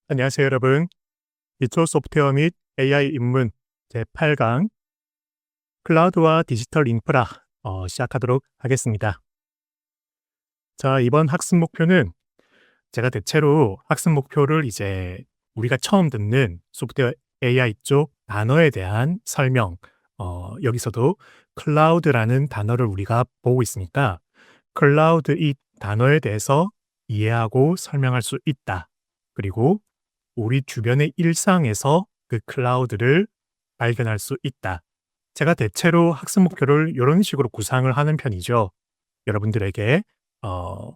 안녕하세요, 여러분. 기초 소프트웨어 및 AI 입문 제8강 클라우드와 디지털 인프라 시작하도록 하겠습니다. 자, 이번 학습 목표는 제가 대체로 학습 목표를 이제 우리가 처음 듣는 소프트웨어 AI 쪽 단어에 대한 설명, 여기서도 클라우드라는 단어를 우리가 보고 있으니까 클라우드 이 단어에 대해서 이해하고 설명할 수 있다. 그리고 우리 주변의 일상에서 그 클라우드를 발견할 수 있다. 제가 대체로 학습 목표를 이런 식으로 구상을 하는 편이죠. 여러분들에게 어,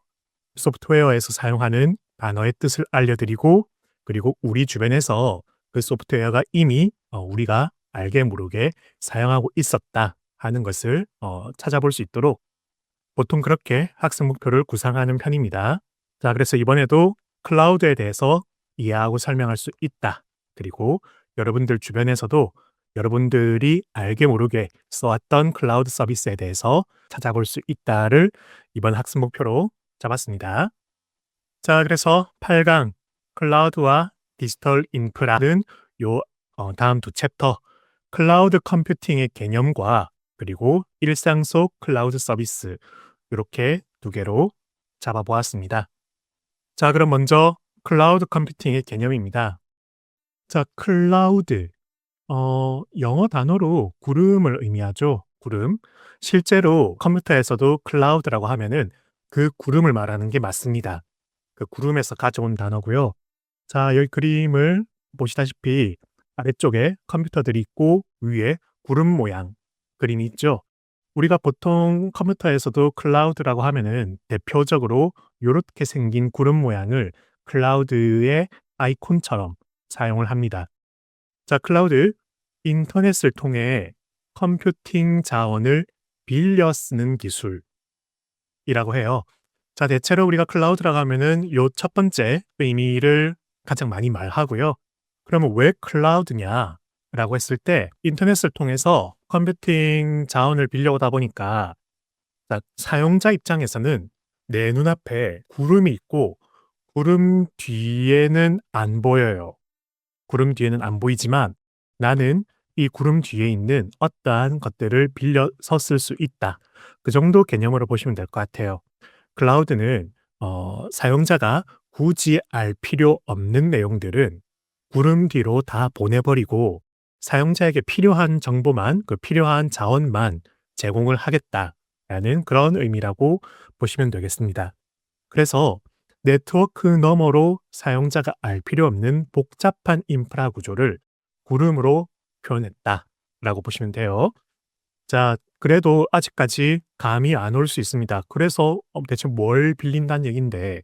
소프트웨어에서 사용하는 단어의 뜻을 알려드리고, 그리고 우리 주변에서 그 소프트웨어가 이미 우리가 알게 모르게 사용하고 있었다 하는 것을 찾아볼 수 있도록 보통 그렇게 학습 목표를 구상하는 편입니다. 자, 그래서 이번에도 클라우드에 대해서 이해하고 설명할 수 있다. 그리고 여러분들 주변에서도 여러분들이 알게 모르게 써왔던 클라우드 서비스에 대해서 찾아볼 수 있다를 이번 학습 목표로 잡았습니다. 자, 그래서 8강 클라우드와 디지털 인프라는 요 다음 두 챕터 클라우드 컴퓨팅의 개념과 그리고 일상 속 클라우드 서비스 이렇게 두 개로 잡아보았습니다. 자, 그럼 먼저 클라우드 컴퓨팅의 개념입니다. 자, 클라우드. 영어 단어로 구름을 의미하죠. 구름. 실제로 컴퓨터에서도 클라우드라고 하면은 그 구름을 말하는 게 맞습니다. 그 구름에서 가져온 단어고요. 자, 여기 그림을 보시다시피 아래쪽에 컴퓨터들이 있고 위에 구름 모양 그림이 있죠. 우리가 보통 컴퓨터에서도 클라우드라고 하면은 대표적으로 요렇게 생긴 구름 모양을 클라우드의 아이콘처럼 사용을 합니다. 자, 클라우드, 인터넷을 통해 컴퓨팅 자원을 빌려 쓰는 기술이라고 해요. 자, 대체로 우리가 클라우드라고 하면은 요 첫 번째 의미를 가장 많이 말하고요. 그러면 왜 클라우드냐? 라고 했을 때 인터넷을 통해서 컴퓨팅 자원을 빌려오다 보니까 자, 사용자 입장에서는 내 눈앞에 구름이 있고 구름 뒤에는 안 보여요. 구름 뒤에는 안 보이지만 나는 이 구름 뒤에 있는 어떠한 것들을 빌려서 쓸 수 있다. 그 정도 개념으로 보시면 될 것 같아요. 클라우드는 사용자가 굳이 알 필요 없는 내용들은 구름 뒤로 다 보내버리고 사용자에게 필요한 정보만, 그 필요한 자원만 제공을 하겠다라는 그런 의미라고 보시면 되겠습니다. 그래서 네트워크 너머로 사용자가 알 필요 없는 복잡한 인프라 구조를 구름으로 표현했다라고 보시면 돼요. 자, 그래도 아직까지 감이 안 올 수 있습니다. 그래서 대체 뭘 빌린다는 얘긴데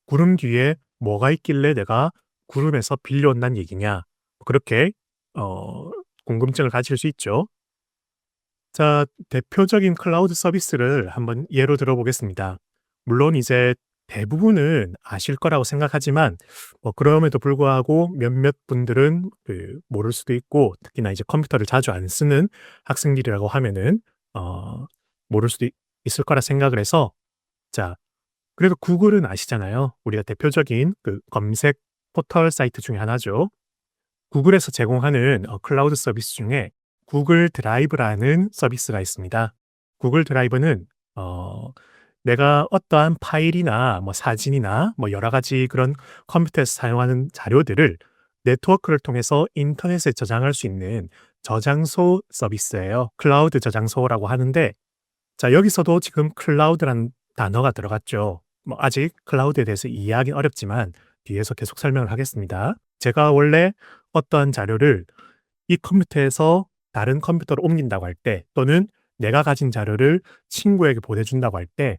구름 뒤에 뭐가 있길래 내가 구름에서 빌려온다는 얘기냐? 그렇게 어 궁금증을 가질 수 있죠. 자, 대표적인 클라우드 서비스를 한번 예로 들어보겠습니다. 물론 이제 대부분은 아실 거라고 생각하지만 그럼에도 불구하고 몇몇 분들은 모를 수도 있고 특히나 이제 컴퓨터를 자주 안 쓰는 학생들이라고 하면은 모를 수도 있을 거라 생각을 해서 자, 그래도 구글은 아시잖아요. 우리가 대표적인 그 검색 포털 사이트 중에 하나죠. 구글에서 제공하는 클라우드 서비스 중에 구글 드라이브라는 서비스가 있습니다. 구글 드라이브는 내가 어떠한 파일이나 뭐 사진이나 뭐 여러 가지 그런 컴퓨터에서 사용하는 자료들을 네트워크를 통해서 인터넷에 저장할 수 있는 저장소 서비스예요. 클라우드 저장소라고 하는데 자, 여기서도 지금 클라우드라는 단어가 들어갔죠. 뭐 아직 클라우드에 대해서 이해하기는 어렵지만 뒤에서 계속 설명을 하겠습니다. 제가 원래 어떠한 자료를 이 컴퓨터에서 다른 컴퓨터로 옮긴다고 할 때 또는 내가 가진 자료를 친구에게 보내준다고 할 때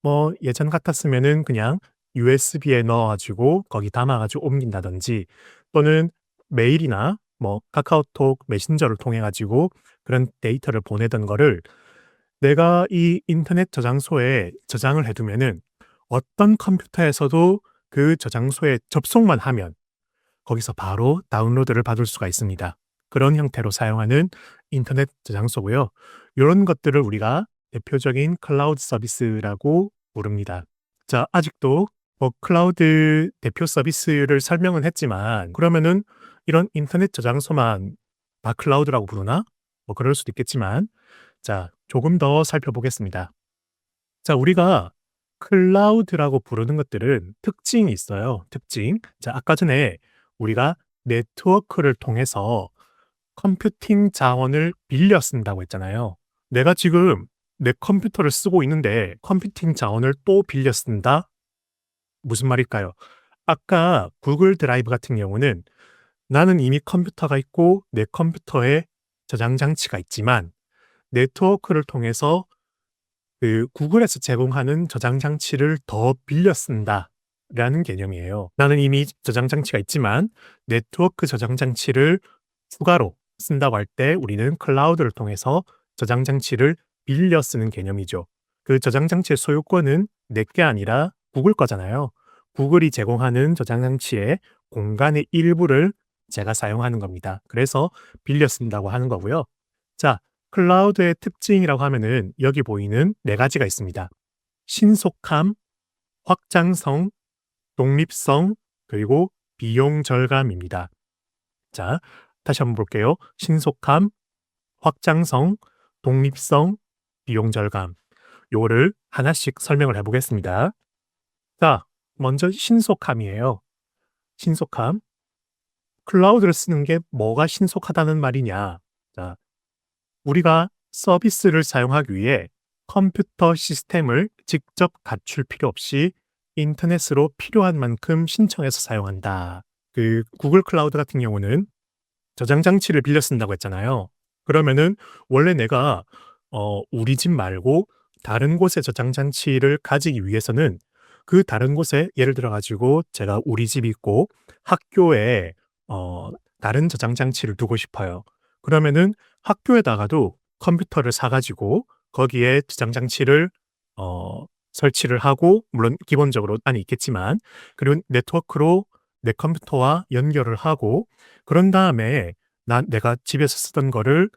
뭐 예전 같았으면은 그냥 USB에 넣어가지고 거기 담아가지고 옮긴다든지 또는 메일이나 뭐 카카오톡 메신저를 통해 가지고 그런 데이터를 보내던 거를 내가 이 인터넷 저장소에 저장을 해두면은 어떤 컴퓨터에서도 그 저장소에 접속만 하면 거기서 바로 다운로드를 받을 수가 있습니다. 그런 형태로 사용하는 인터넷 저장소고요. 이런 것들을 우리가 대표적인 클라우드 서비스라고 부릅니다. 자, 아직도 클라우드 대표 서비스를 설명은 했지만 그러면은 이런 인터넷 저장소만 다 클라우드라고 부르나? 그럴 수도 있겠지만 자, 조금 더 살펴보겠습니다. 자, 우리가 클라우드라고 부르는 것들은 특징이 있어요. 특징. 자, 아까 전에 우리가 네트워크를 통해서 컴퓨팅 자원을 빌려 쓴다고 했잖아요. 내가 지금 내 컴퓨터를 쓰고 있는데 컴퓨팅 자원을 또 빌려 쓴다? 무슨 말일까요? 아까 구글 드라이브 같은 경우는 나는 이미 컴퓨터가 있고 내 컴퓨터에 저장 장치가 있지만 네트워크를 통해서 그 구글에서 제공하는 저장 장치를 더 빌려 쓴다라는 개념이에요. 나는 이미 저장 장치가 있지만 네트워크 저장 장치를 추가로 쓴다고 할 때 우리는 클라우드를 통해서 저장 장치를 빌려 쓰는 개념이죠. 그 저장 장치의 소유권은 내 게 아니라 구글 거잖아요. 구글이 제공하는 저장 장치의 공간의 일부를 제가 사용하는 겁니다. 그래서 빌려 쓴다고 하는 거고요. 자, 클라우드의 특징이라고 하면은 여기 보이는 네 가지가 있습니다. 신속함, 확장성, 독립성, 그리고 비용 절감입니다. 자, 다시 한번 볼게요. 신속함, 확장성, 독립성, 비용 절감. 요거를 하나씩 설명을 해보겠습니다. 자, 먼저 신속함이에요. 신속함. 클라우드를 쓰는 게 뭐가 신속하다는 말이냐? 자, 우리가 서비스를 사용하기 위해 컴퓨터 시스템을 직접 갖출 필요 없이 인터넷으로 필요한 만큼 신청해서 사용한다. 그 구글 클라우드 같은 경우는 저장 장치를 빌려 쓴다고 했잖아요. 그러면은 원래 내가 우리 집 말고 다른 곳에 저장 장치를 가지기 위해서는 그 다른 곳에 예를 들어 가지고 제가 우리 집이 있고 학교에 다른 저장 장치를 두고 싶어요. 그러면은 학교에다가도 컴퓨터를 사 가지고 거기에 저장 장치를 설치를 하고 물론 기본적으로 안에 있겠지만 그리고 네트워크로 내 컴퓨터와 연결을 하고 그런 다음에 내가 집에서 쓰던 거를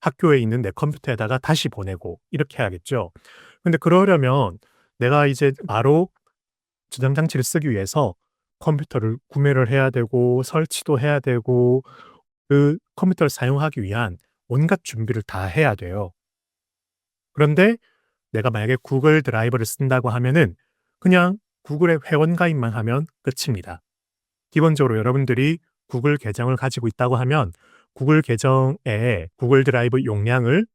학교에 있는 내 컴퓨터에다가 다시 보내고 이렇게 해야겠죠. 근데 그러려면 내가 이제 바로 저장 장치를 쓰기 위해서 컴퓨터를 구매를 해야 되고 설치도 해야 되고 그 컴퓨터를 사용하기 위한 온갖 준비를 다 해야 돼요. 그런데 내가 만약에 구글 드라이브를 쓴다고 하면은 그냥 구글에 회원 가입만 하면 끝입니다. 기본적으로 여러분들이 구글 계정을 가지고 있다고 하면 구글 계정에 구글 드라이브 용량을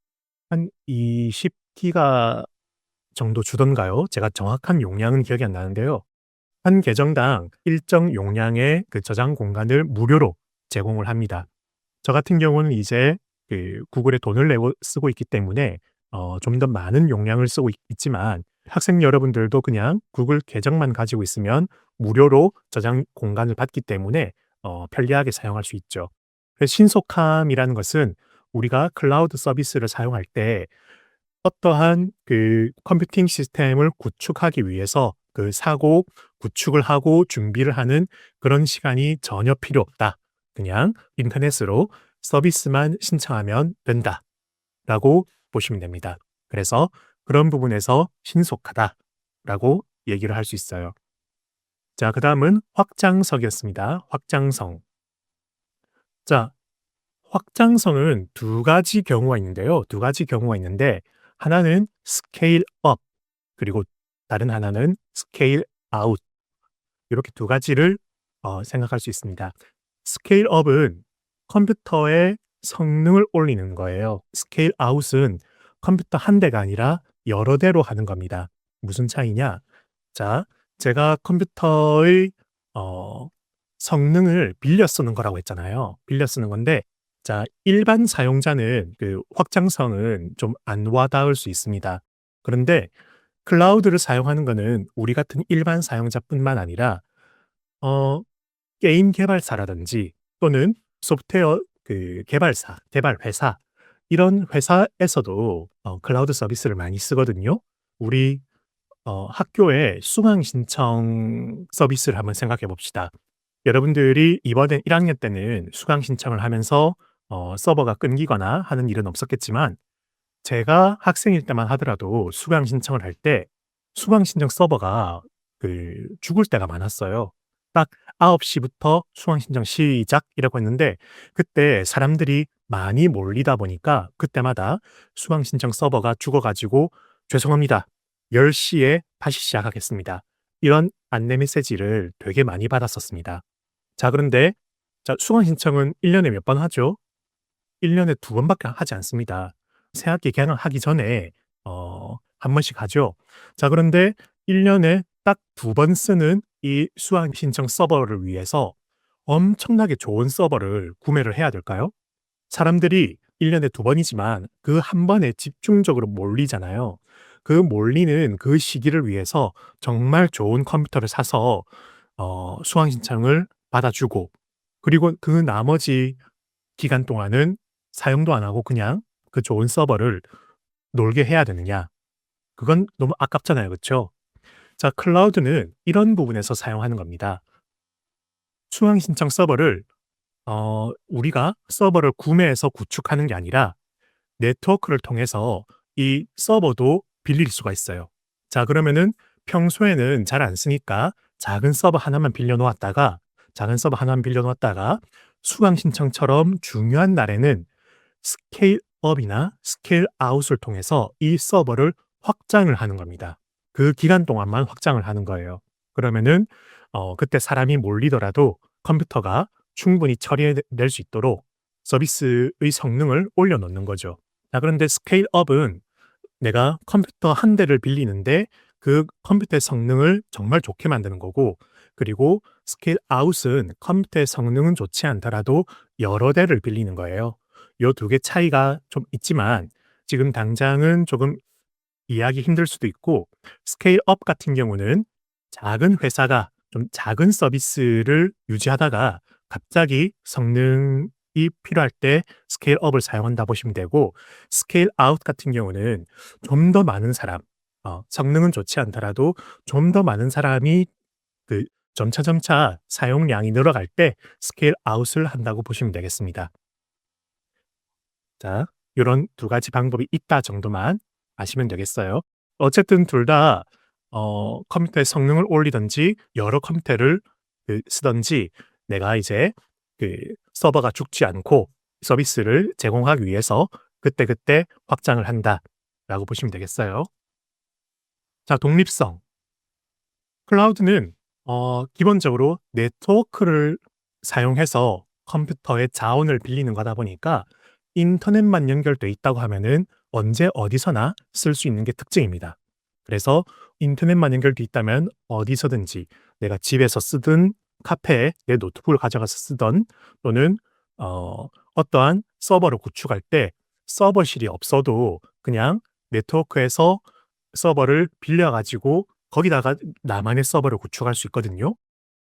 한 20기가 정도 주던가요? 제가 정확한 용량은 기억이 안 나는데요. 한 계정당 일정 용량의 그 저장 공간을 무료로 제공을 합니다. 저 같은 경우는 이제 그 구글에 돈을 내고 쓰고 있기 때문에 좀 더 많은 용량을 쓰고 있지만 학생 여러분들도 그냥 구글 계정만 가지고 있으면 무료로 저장 공간을 받기 때문에 편리하게 사용할 수 있죠. 그래서 신속함이라는 것은 우리가 클라우드 서비스를 사용할 때 어떠한 그 컴퓨팅 시스템을 구축하기 위해서 그 사고 구축을 하고 준비를 하는 그런 시간이 전혀 필요 없다. 그냥 인터넷으로 서비스만 신청하면 된다라고 보시면 됩니다. 그래서 그런 부분에서 신속하다라고 얘기를 할 수 있어요. 자, 그다음은 확장성이었습니다. 확장성. 자, 확장성은 두 가지 경우가 있는데요. 두 가지 경우가 있는데 하나는 스케일 업 그리고 다른 하나는 스케일 아웃. 이렇게 두 가지를 생각할 수 있습니다. 스케일 업은 컴퓨터의 성능을 올리는 거예요. 스케일 아웃은 컴퓨터 한 대가 아니라 여러 대로 하는 겁니다. 무슨 차이냐? 자, 제가 컴퓨터의 성능을 빌려 쓰는 거라고 했잖아요. 빌려 쓰는 건데 자, 일반 사용자는 그 확장성은 좀 안 와닿을 수 있습니다. 그런데 클라우드를 사용하는 거는 우리 같은 일반 사용자뿐만 아니라 게임 개발사라든지 또는 소프트웨어 그 개발사, 개발 회사 이런 회사에서도 클라우드 서비스를 많이 쓰거든요. 우리 학교의 수강 신청 서비스를 한번 생각해 봅시다. 여러분들이 이번에 1학년 때는 수강 신청을 하면서 서버가 끊기거나 하는 일은 없었겠지만 제가 학생일 때만 하더라도 수강 신청을 할 때 수강 신청 서버가 죽을 때가 많았어요. 딱 9시부터 수강 신청 시작이라고 했는데 그때 사람들이 많이 몰리다 보니까 그때마다 수강 신청 서버가 죽어 가지고 "죄송합니다. 10시에 다시 시작하겠습니다." 이런 안내 메시지를 되게 많이 받았었습니다. 자 그런데 수강 신청은 1 년에 몇 번 하죠? 1 년에 2 번밖에 하지 않습니다. 새학기 개강하기 전에 1 번씩 하죠. 자 그런데 1 년에 딱 2번 쓰는 이 수강 신청 서버를 위해서 엄청나게 좋은 서버를 구매를 해야 될까요? 사람들이 1 년에 2 번이지만 그 한 번에 집중적으로 몰리잖아요. 그 몰리는 그 시기를 위해서 정말 좋은 컴퓨터를 사서 수강 신청을 받아 주고 그리고 그 나머지 기간 동안은 사용도 안 하고 그냥 그 좋은 서버를 놀게 해야 되느냐? 그건 너무 아깝잖아요. 그쵸? 자 클라우드는 이런 부분에서 사용하는 겁니다. 수강 신청 서버를 우리가 서버를 구매해서 구축하는 게 아니라 네트워크를 통해서 이 서버도 빌릴 수가 있어요. 자 그러면은 평소에는 잘 안 쓰니까 작은 서버 하나만 빌려 놓았다가 수강 신청처럼 중요한 날에는 스케일업이나 스케일아웃을 통해서 이 서버를 확장을 하는 겁니다. 그 기간 동안만 확장을 하는 거예요. 그러면은 그때 사람이 몰리더라도 컴퓨터가 충분히 처리해낼 수 있도록 서비스의 성능을 올려 놓는 거죠. 자 그런데 스케일업은 내가 컴퓨터 한 대를 빌리는데 그 컴퓨터의 성능을 정말 좋게 만드는 거고 그리고 스케일 아웃은 컴퓨터의 성능은 좋지 않더라도 여러 대를 빌리는 거예요. 요 두 개 차이가 좀 있지만 지금 당장은 조금 이해하기 힘들 수도 있고 스케일 업 같은 경우는 작은 회사가 좀 작은 서비스를 유지하다가 갑자기 성능이 필요할 때 스케일 업을 사용한다 보시면 되고 스케일 아웃 같은 경우는 좀 더 많은 사람 성능은 좋지 않더라도 좀 더 많은 사람이 그 점차 사용량이 늘어갈 때 스케일 아웃을 한다고 보시면 되겠습니다. 자, 요런 두 가지 방법이 있다 정도만 아시면 되겠어요. 어쨌든 둘 다 컴퓨터의 성능을 올리든지 여러 컴퓨터를 쓰든지 내가 이제 그 서버가 죽지 않고 서비스를 제공하기 위해서 그때그때 확장을 한다라고 보시면 되겠어요. 자, 독립성. 클라우드는 기본적으로 네트워크를 사용해서 컴퓨터의 자원을 빌리는 거다 보니까 인터넷만 연결돼 있다고 하면은 언제 어디서나 쓸 수 있는 게 특징입니다. 그래서 인터넷만 연결돼 있다면 어디서든지 내가 집에서 쓰든 카페에 내 노트북을 가져가서 쓰던 또는 어떠한 서버를 구축할 때 서버실이 없어도 그냥 네트워크에서 서버를 빌려 가지고 거기다가 나만의 서버를 구축할 수 있거든요.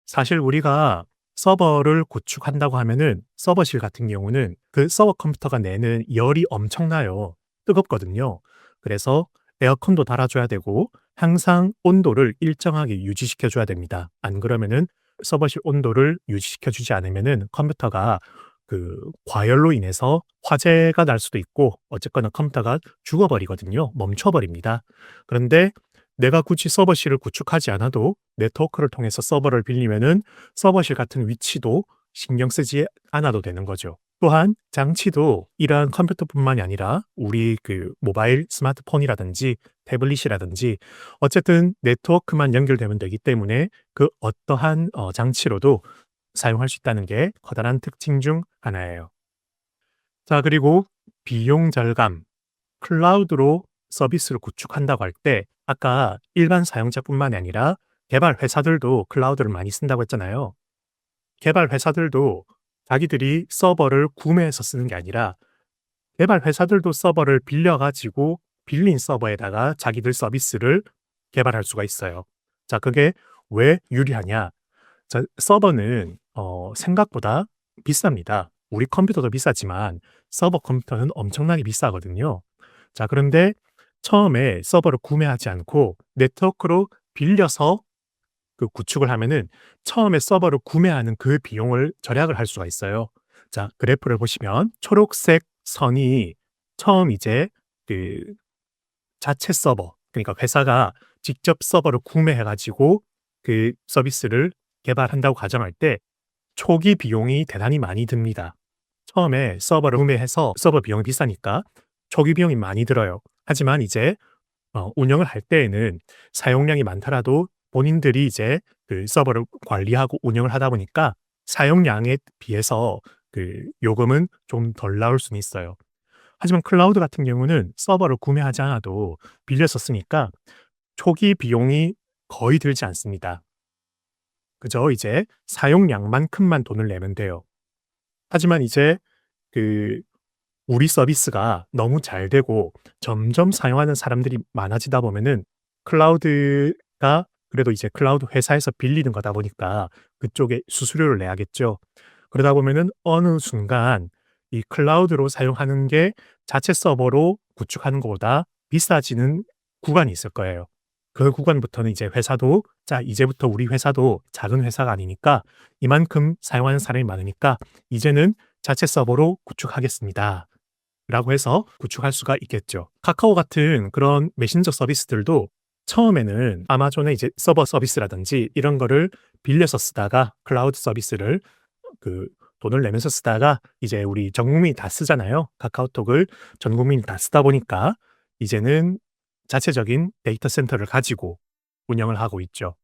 사실 우리가 서버를 구축한다고 하면은 서버실 같은 경우는 그 서버 컴퓨터가 내는 열이 엄청나요. 뜨겁거든요. 그래서 에어컨도 달아 줘야 되고 항상 온도를 일정하게 유지시켜 줘야 됩니다. 안 그러면은 서버실 온도를 유지시켜 주지 않으면은 컴퓨터가 과열로 인해서 화재가 날 수도 있고 어쨌거나 컴퓨터가 죽어버리거든요. 멈춰버립니다. 그런데 내가 굳이 서버실을 구축하지 않아도 네트워크를 통해서 서버를 빌리면은 서버실 같은 위치도 신경 쓰지 않아도 되는 거죠. 또한 장치도 이러한 컴퓨터뿐만이 아니라 우리 모바일 스마트폰이라든지 태블릿이라든지 어쨌든 네트워크만 연결되면 되기 때문에 그 어떠한 장치로도 사용할 수 있다는 게 커다란 특징 중 하나예요. 자, 그리고 비용 절감. 클라우드로 서비스를 구축한다고 할 때 아까 일반 사용자뿐만이 아니라 개발 회사들도 클라우드를 많이 쓴다고 했잖아요. 개발 회사들도 자기들이 서버를 구매해서 쓰는 게 아니라 개발 회사들도 서버를 빌려 가지고 빌린 서버에다가 자기들 서비스를 개발할 수가 있어요. 자, 그게 왜 유리하냐? 자, 서버는 생각보다 비쌉니다. 우리 컴퓨터도 비싸지만 서버 컴퓨터는 엄청나게 비싸거든요. 자, 그런데 처음에 서버를 구매하지 않고 네트워크로 빌려서 구축을 하면은 처음에 서버를 구매하는 그 비용을 절약을 할 수가 있어요. 자, 그래프를 보시면 초록색 선이 처음 이제 그 자체 서버, 그러니까 회사가 직접 서버를 구매해 가지고 그 서비스를 개발한다고 가정할 때 초기 비용이 대단히 많이 듭니다. 처음에 서버를 구매해서 서버 비용이 비싸니까 초기 비용이 많이 들어요. 하지만 이제 운영을 할 때에는 사용량이 많더라도 본인들이 이제 그 서버를 관리하고 운영을 하다 보니까 사용량에 비해서 그 요금은 좀 덜 나올 수는 있어요. 하지만 클라우드 같은 경우는 서버를 구매하지 않아도 빌려서 쓰니까 초기 비용이 거의 들지 않습니다. 그저 이제 사용량만큼만 돈을 내면 돼요. 하지만 이제 그 우리 서비스가 너무 잘 되고 점점 사용하는 사람들이 많아지다 보면은 클라우드가 그래도 이제 클라우드 회사에서 빌리는 거다 보니까 그쪽에 수수료를 내야겠죠. 그러다 보면은 어느 순간 이 클라우드로 사용하는 게 자체 서버로 구축하는 것보다 비싸지는 구간이 있을 거예요. 그 구간부터는 이제 회사도 자, 이제부터 우리 회사도 작은 회사가 아니니까 이만큼 사용하는 사람이 많으니까 이제는 자체 서버로 구축하겠습니다. 라고 해서 구축할 수가 있겠죠. 카카오 같은 그런 메신저 서비스들도 처음에는 아마존의 이제 서버 서비스라든지 이런 거를 빌려서 쓰다가 클라우드 서비스를 그 돈을 내면서 쓰다가 이제 우리 전 국민이 다 쓰잖아요. 카카오톡을 전 국민이 다 쓰다 보니까 이제는 자체적인 데이터 센터를 가지고 운영을 하고 있죠.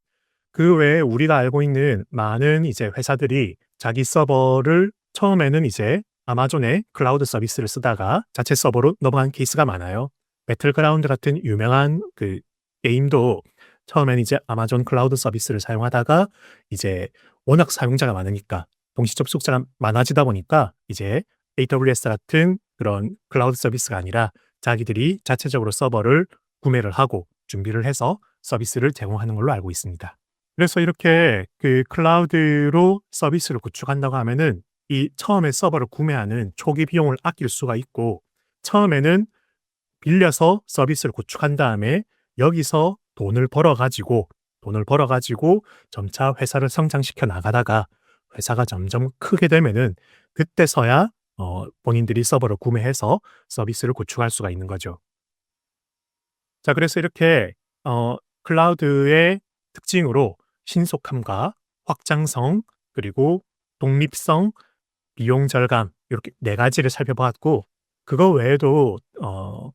그 외에 우리가 알고 있는 많은 이제 회사들이 자기 서버를 처음에는 이제 아마존의 클라우드 서비스를 쓰다가 자체 서버로 넘어간 케이스가 많아요. 배틀그라운드 같은 유명한 그 게임도 처음에는 이제 아마존 클라우드 서비스를 사용하다가 이제 워낙 사용자가 많으니까 동시 접속자가 많아지다 보니까 이제 AWS 같은 그런 클라우드 서비스가 아니라 자기들이 자체적으로 서버를 구매를 하고 준비를 해서 서비스를 제공하는 걸로 알고 있습니다. 그래서 이렇게 그 클라우드로 서비스를 구축한다고 하면은 이 처음에 서버를 구매하는 초기 비용을 아낄 수가 있고 처음에는 빌려서 서비스를 구축한 다음에 여기서 돈을 벌어 가지고 점차 회사를 성장시켜 나가다가 회사가 점점 크게 되면은 그때서야 본인들이 서버를 구매해서 서비스를 구축할 수가 있는 거죠. 자, 그래서 이렇게 클라우드의 특징으로 신속함과 확장성 그리고 독립성, 비용 절감 이렇게 네 가지를 살펴보았고 그거 외에도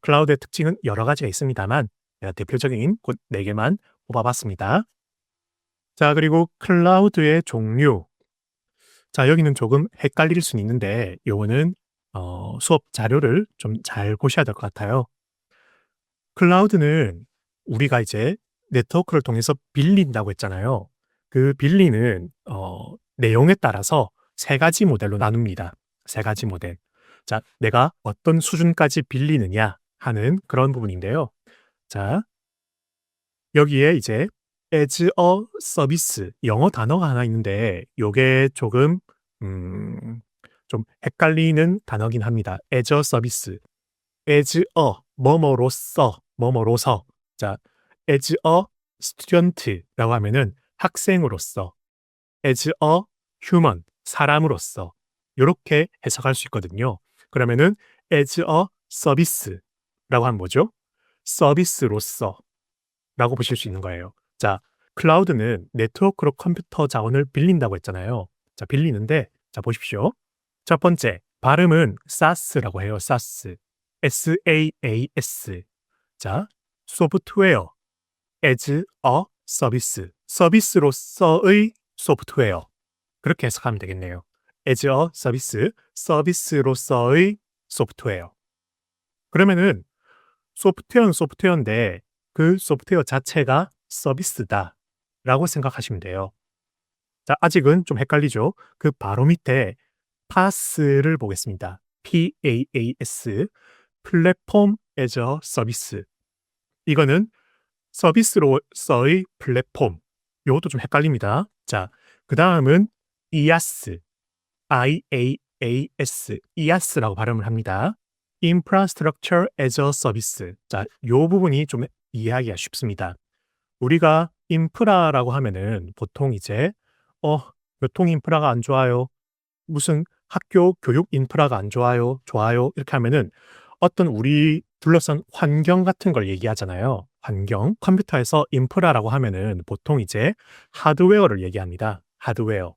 클라우드의 특징은 여러 가지가 있습니다만 제가 대표적인 그 네 개만 뽑아봤습니다. 자, 그리고 클라우드의 종류. 자, 여기는 조금 헷갈릴 수는 있는데 요거는 수업 자료를 좀 잘 보셔야 될 것 같아요. 클라우드는 우리가 이제 네트워크를 통해서 빌린다고 했잖아요. 그 빌리는 내용에 따라서 세 가지 모델로 나눕니다. 세 가지 모델. 자, 내가 어떤 수준까지 빌리느냐 하는 그런 부분인데요. 자, 여기에 이제 as a service 영어 단어가 하나 있는데 요게 조금 좀 헷갈리는 단어긴 합니다. as a service. as a 뭐뭐로서 자, as a student라고 하면은 학생으로서 as a human 사람으로서 요렇게 해석할 수 있거든요. 그러면은 as a service라고 하면 뭐죠? 서비스로서 라고 보실 수 있는 거예요. 자, 클라우드는 네트워크로 컴퓨터 자원을 빌린다고 했잖아요. 자, 빌리는데 자, 보십시오. 첫 번째, 발음은 SaaS라고 해요. SaaS. SaaS. 자, 소프트웨어 as a service. 서비스로서의 소프트웨어. 그렇게 해석하면 되겠네요. as a service. 서비스로서의 소프트웨어. 그러면은 소프트웨어는 소프트웨어인데 그 소프트웨어 자체가 서비스다 라고 생각하시면 돼요. 자, 아직은 좀 헷갈리죠? 그 바로 밑에 PaaS를 보겠습니다. PaaS, 플랫폼 as a 서비스. 이거는 서비스로서의 플랫폼. 이것도 좀 헷갈립니다. 자, 그 다음은 IaaS, IaaS, IaaS라고 발음을 합니다. Infrastructure as a Service. 자, 요 부분이 좀 이해하기가 쉽습니다. 우리가 인프라라고 하면은 보통 이제 교통 인프라가 안 좋아요. 무슨 학교 교육 인프라가 안 좋아요. 좋아요. 이렇게 하면은 어떤 우리 둘러싼 환경 같은 걸 얘기하잖아요. 환경, 컴퓨터에서 인프라라고 하면은 보통 이제 하드웨어를 얘기합니다. 하드웨어.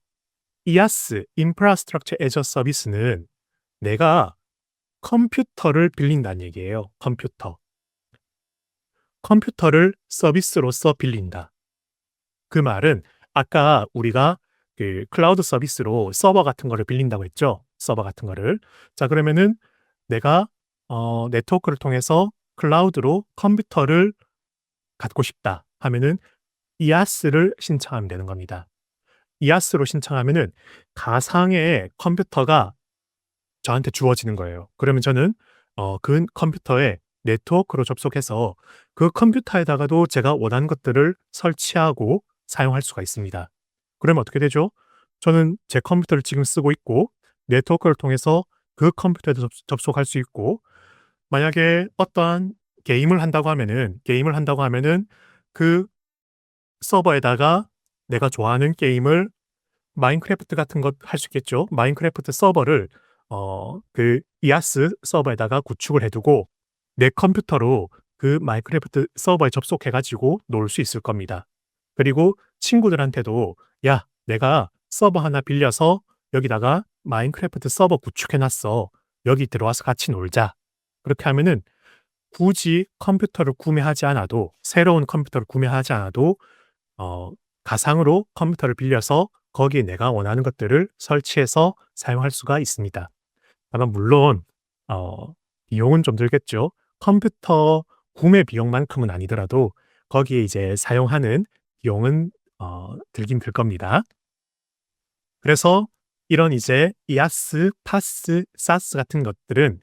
IaaS, Infrastructure as a Service는 내가 컴퓨터를 빌린다는 얘기예요. 컴퓨터. 컴퓨터를 서비스로서 빌린다. 그 말은 아까 우리가 그 클라우드 서비스로 서버 같은 거를 빌린다고 했죠. 서버 같은 거를. 자, 그러면은 내가 네트워크를 통해서 클라우드로 컴퓨터를 갖고 싶다 하면은 IaaS를 신청하면 되는 겁니다. IaaS로 신청하면은 가상의 컴퓨터가 저한테 주어지는 거예요. 그러면 저는 그 컴퓨터에 네트워크로 접속해서 그 컴퓨터에다가도 제가 원하는 것들을 설치하고 사용할 수가 있습니다. 그러면 어떻게 되죠? 저는 제 컴퓨터를 지금 쓰고 있고 네트워크를 통해서 그 컴퓨터에도 접속할 수 있고 만약에 어떠한 게임을 한다고 하면은 그 서버에다가 내가 좋아하는 게임을 마인크래프트 같은 것 할 수 있겠죠. 마인크래프트 서버를 그 이아스 서버에다가 구축을 해 두고 내 컴퓨터로 그 마인크래프트 서버에 접속해 가지고 놀 수 있을 겁니다. 그리고 친구들한테도 "야, 내가 서버 하나 빌려서 여기다가 마인크래프트 서버 구축해 놨어. 여기 들어와서 같이 놀자." 그렇게 하면은 굳이 컴퓨터를 구매하지 않아도 새로운 컴퓨터를 구매하지 않아도 어 가상으로 컴퓨터를 빌려서 거기에 내가 원하는 것들을 설치해서 사용할 수가 있습니다. 다만 물론 비용은 좀 들겠죠. 컴퓨터 구매 비용만큼은 아니더라도 거기에 이제 사용하는 비용은 들긴 들 겁니다. 그래서 이런 이제 이아스, 파스, 사스 같은 것들은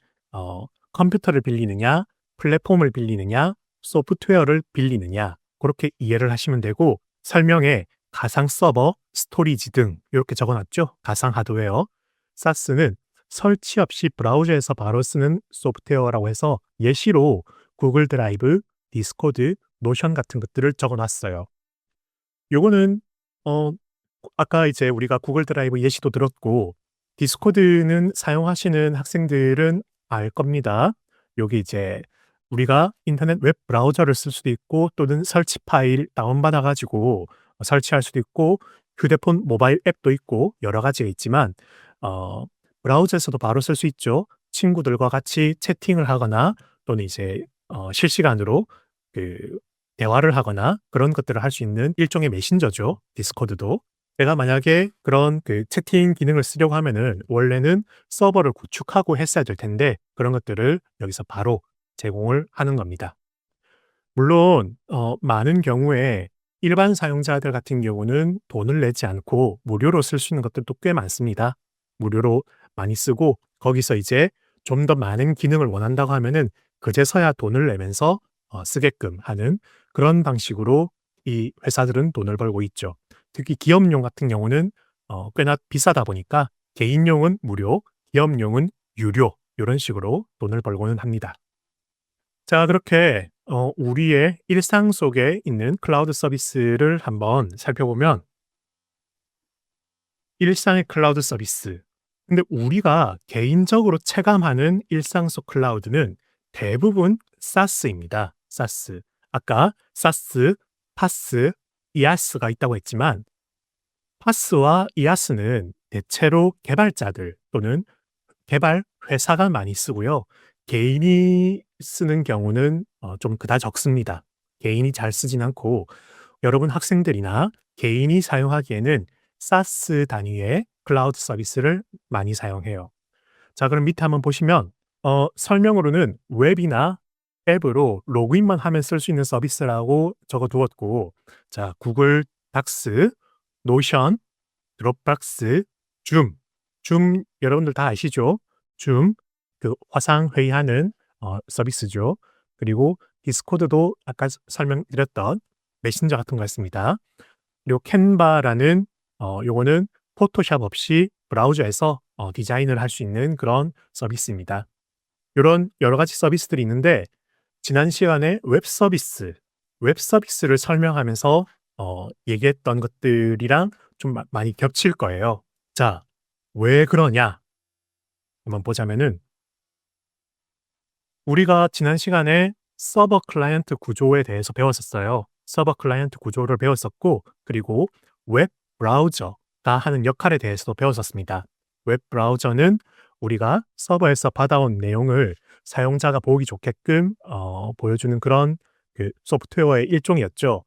컴퓨터를 빌리느냐, 플랫폼을 빌리느냐, 소프트웨어를 빌리느냐 그렇게 이해를 하시면 되고 설명에 가상 서버, 스토리지 등 이렇게 적어 놨죠. 가상 하드웨어. 사스는 설치 없이 브라우저에서 바로 쓰는 소프트웨어라고 해서 예시로 구글 드라이브, 디스코드, 노션 같은 것들을 적어 놨어요. 요거는 어 아까 이제 우리가 구글 드라이브 예시도 들었고 디스코드는 사용하시는 학생들은 알 겁니다. 요게 이제 우리가 인터넷 웹 브라우저를 쓸 수도 있고 또는 설치 파일 다운받아 가지고 설치할 수도 있고 휴대폰 모바일 앱도 있고 여러 가지가 있지만 어 브라우저에서도 바로 쓸 수 있죠. 친구들과 같이 채팅을 하거나 또는 이제 실시간으로 그 대화를 하거나 그런 것들을 할 수 있는 일종의 메신저죠, 디스코드도. 내가 만약에 그런 그 채팅 기능을 쓰려고 하면은 원래는 서버를 구축하고 했어야 될 텐데 그런 것들을 여기서 바로 제공을 하는 겁니다. 물론 많은 경우에 일반 사용자들 같은 경우는 돈을 내지 않고 무료로 쓸 수 있는 것들도 꽤 많습니다. 무료로 많이 쓰고 거기서 이제 좀 더 많은 기능을 원한다고 하면은 그제서야 돈을 내면서 쓰게끔 하는 그런 방식으로 이 회사들은 돈을 벌고 있죠. 특히 기업용 같은 경우는 꽤나 비싸다 보니까 개인용은 무료, 기업용은 유료 이런 식으로 돈을 벌고는 합니다. 자, 그렇게 우리의 일상 속에 있는 클라우드 서비스를 한번 살펴보면 일상의 클라우드 서비스. 근데 우리가 개인적으로 체감하는 일상 속 클라우드는 대부분 사스입니다. 사스. 아까 사스, 파스, 이아스가 있다고 했지만 파스와 이아스는 대체로 개발자들 또는 개발 회사가 많이 쓰고요. 개인이 쓰는 경우는 좀 그다 적습니다. 개인이 잘 쓰진 않고 여러분 학생들이나 개인이 사용하기에는 사스 단위의 클라우드 서비스를 많이 사용해요. 자, 그럼 밑에 한번 보시면 설명으로는 웹이나 앱으로 로그인만 하면 쓸 수 있는 서비스라고 적어 두었고 자, 구글 닥스, 노션, 드롭박스, 줌 여러분들 다 아시죠? 줌 그 화상 회의하는 서비스죠. 그리고 디스코드도 아까 설명드렸던 메신저 같은 거였습니다. 그리고 캔바라는 요거는 포토샵 없이 브라우저에서 디자인을 할 수 있는 그런 서비스입니다. 요런 여러 가지 서비스들이 있는데 지난 시간에 웹 서비스를 설명하면서 얘기했던 것들이랑 좀 많이 겹칠 거예요. 자, 왜 그러냐? 한번 보자면은 우리가 지난 시간에 서버 클라이언트 구조에 대해서 배웠었어요. 서버 클라이언트 구조를 배웠었고, 그리고 웹 브라우저가 하는 역할에 대해서도 배웠었습니다. 웹 브라우저는 우리가 서버에서 받아온 내용을 사용자가 보기 좋게끔 보여주는 그런 그 소프트웨어의 일종이었죠.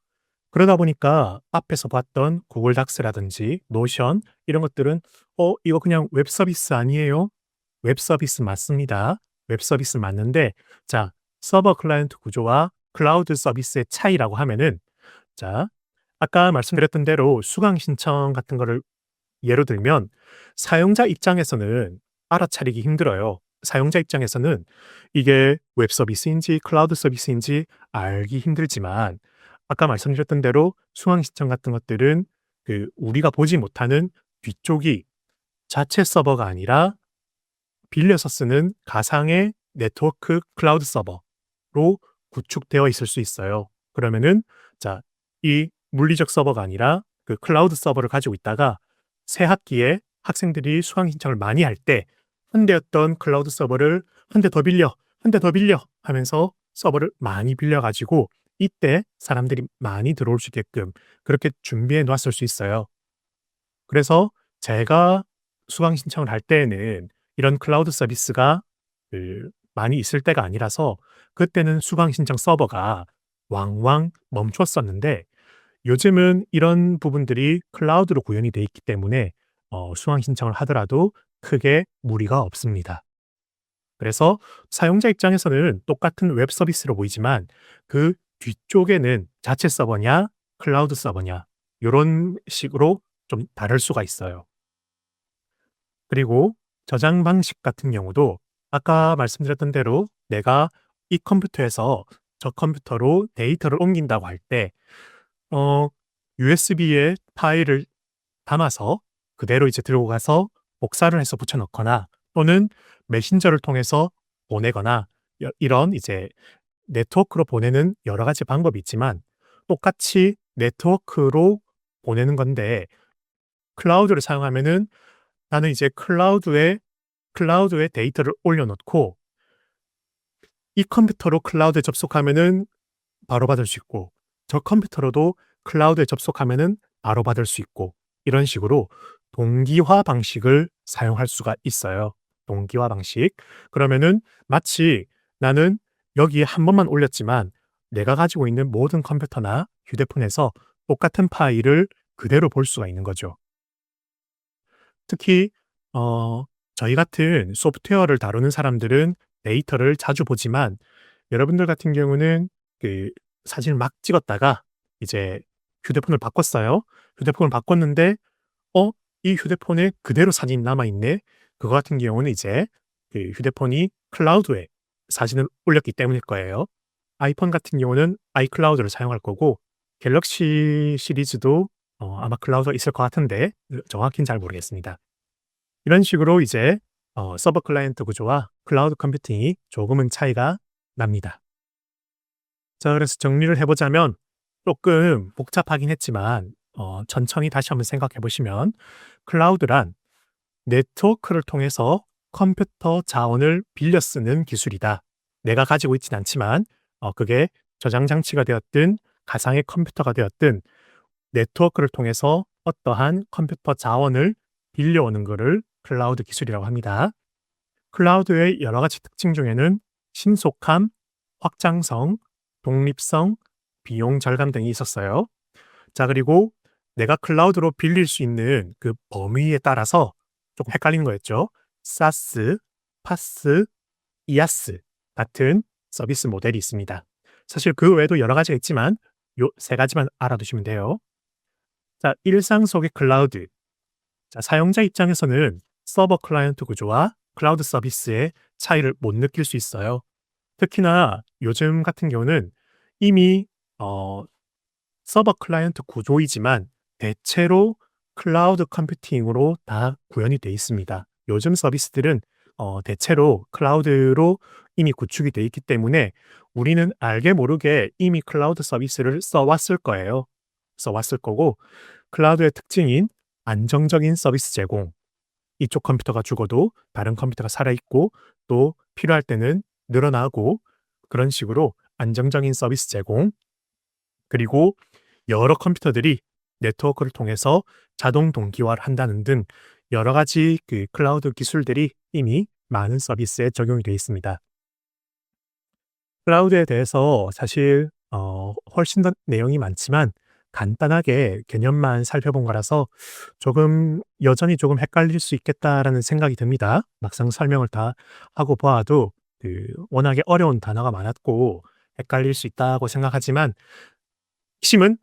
그러다 보니까 앞에서 봤던 구글 닥스라든지 노션 이런 것들은 이거 그냥 웹 서비스 아니에요? 웹 서비스 맞습니다. 웹 서비스 맞는데 자, 서버 클라이언트 구조와 클라우드 서비스의 차이라고 하면은 자, 아까 말씀드렸던 대로 수강 신청 같은 거를 예로 들면 사용자 입장에서는 알아차리기 힘들어요. 사용자 입장에서는 이게 웹 서비스인지 클라우드 서비스인지 알기 힘들지만 아까 말씀드렸던 대로 수강 신청 같은 것들은 그 우리가 보지 못하는 뒤쪽이 자체 서버가 아니라 빌려서 쓰는 가상의 네트워크 클라우드 서버로 구축되어 있을 수 있어요. 그러면은 자, 이 물리적 서버가 아니라 그 클라우드 서버를 가지고 있다가 새 학기에 학생들이 수강 신청을 많이 할 때 현대였던 클라우드 서버를 한 대 더 빌려, 한 대 더 빌려 하면서 서버를 많이 빌려 가지고 이때 사람들이 많이 들어올 수 있게끔 그렇게 준비해 놨을 수 있어요. 그래서 제가 수강 신청을 할 때에는 이런 클라우드 서비스가 많이 있을 때가 아니라서 그때는 수강 신청 서버가 왕왕 멈췄었는데 요즘은 이런 부분들이 클라우드로 구현이 돼 있기 때문에 수강 신청을 하더라도 크게 무리가 없습니다. 그래서 사용자 입장에서는 똑같은 웹 서비스로 보이지만 그 뒤쪽에는 자체 서버냐 클라우드 서버냐 요런 식으로 좀 다를 수가 있어요. 그리고 저장 방식 같은 경우도 아까 말씀드렸던 대로 내가 이 컴퓨터에서 저 컴퓨터로 데이터를 옮긴다고 할 때 USB에 파일을 담아서 그대로 이제 들고 가서 복사를 해서 붙여 넣거나 또는 메신저를 통해서 보내거나 이런 이제 네트워크로 보내는 여러 가지 방법이 있지만 똑같이 네트워크로 보내는 건데 클라우드를 사용하면은 나는 이제 클라우드에 데이터를 올려놓고 이 컴퓨터로 클라우드에 접속하면은 바로 받을 수 있고 저 컴퓨터로도 클라우드에 접속하면은 바로 받을 수 있고 이런 식으로 동기화 방식을 사용할 수가 있어요. 동기화 방식. 그러면은 마치 나는 여기에 한 번만 올렸지만 내가 가지고 있는 모든 컴퓨터나 휴대폰에서 똑같은 파일을 그대로 볼 수가 있는 거죠. 특히 저희 같은 소프트웨어를 다루는 사람들은 데이터를 자주 보지만 여러분들 같은 경우는 그 사진을 막 찍었다가 이제 휴대폰을 바꿨어요. 휴대폰을 바꿨는데 어, 이 휴대폰에 그대로 사진이 남아 있네. 그거 같은 경우는 이제 그 휴대폰이 클라우드에 사진을 올렸기 때문일 거예요. 아이폰 같은 경우는 아이클라우드를 사용할 거고 갤럭시 시리즈도 아마 클라우드가 있을 것 같은데 정확히는 잘 모르겠습니다. 이런 식으로 이제 서버 클라이언트 구조와 클라우드 컴퓨팅이 조금은 차이가 납니다. 자, 그래서 정리를 해보자면 조금 복잡하긴 했지만 천천히 다시 한번 생각해 보시면 클라우드란 네트워크를 통해서 컴퓨터 자원을 빌려 쓰는 기술이다. 내가 가지고 있진 않지만 그게 저장 장치가 되었든 가상의 컴퓨터가 되었든 네트워크를 통해서 어떠한 컴퓨터 자원을 빌려오는 것을 클라우드 기술이라고 합니다. 클라우드의 여러 가지 특징 중에는 신속함, 확장성, 독립성, 비용 절감 등이 있었어요. 자, 그리고 내가 클라우드로 빌릴 수 있는 그 범위에 따라서 조금 헷갈리는 거였죠. 사스, 파스, 이아스 같은 서비스 모델이 있습니다. 사실 그 외에도 여러 가지가 있지만 요 세 가지만 알아두시면 돼요. 자, 일상 속의 클라우드. 자, 사용자 입장에서는 서버 클라이언트 구조와 클라우드 서비스의 차이를 못 느낄 수 있어요. 특히나 요즘 같은 경우는 이미 서버 클라이언트 구조이지만 대체로 클라우드 컴퓨팅으로 다 구현이 돼 있습니다. 요즘 서비스들은 대체로 클라우드로 이미 구축이 돼 있기 때문에 우리는 알게 모르게 이미 클라우드 서비스를 써왔을 거예요. 써왔을 거고 클라우드의 특징인 안정적인 서비스 제공, 이쪽 컴퓨터가 죽어도 다른 컴퓨터가 살아있고 또 필요할 때는 늘어나고 그런 식으로 안정적인 서비스 제공, 그리고 여러 컴퓨터들이 네트워크를 통해서 자동 동기화를 한다는 등 여러 가지 그 클라우드 기술들이 이미 많은 서비스에 적용이 되어 있습니다. 클라우드에 대해서 사실 훨씬 더 내용이 많지만 간단하게 개념만 살펴본 거라서 조금 여전히 조금 헷갈릴 수 있겠다라는 생각이 듭니다. 막상 설명을 다 하고 보아도 워낙에 어려운 단어가 많았고 헷갈릴 수 있다고 생각하지만 핵심은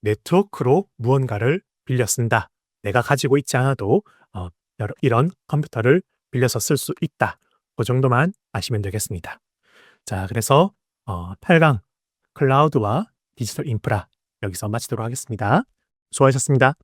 네트워크로 무언가를 빌려 쓴다. 내가 가지고 있지 않아도 이런 컴퓨터를 빌려서 쓸 수 있다. 그 정도만 아시면 되겠습니다. 자, 그래서 8강 클라우드와 디지털 인프라 여기서 마치도록 하겠습니다. 수고하셨습니다.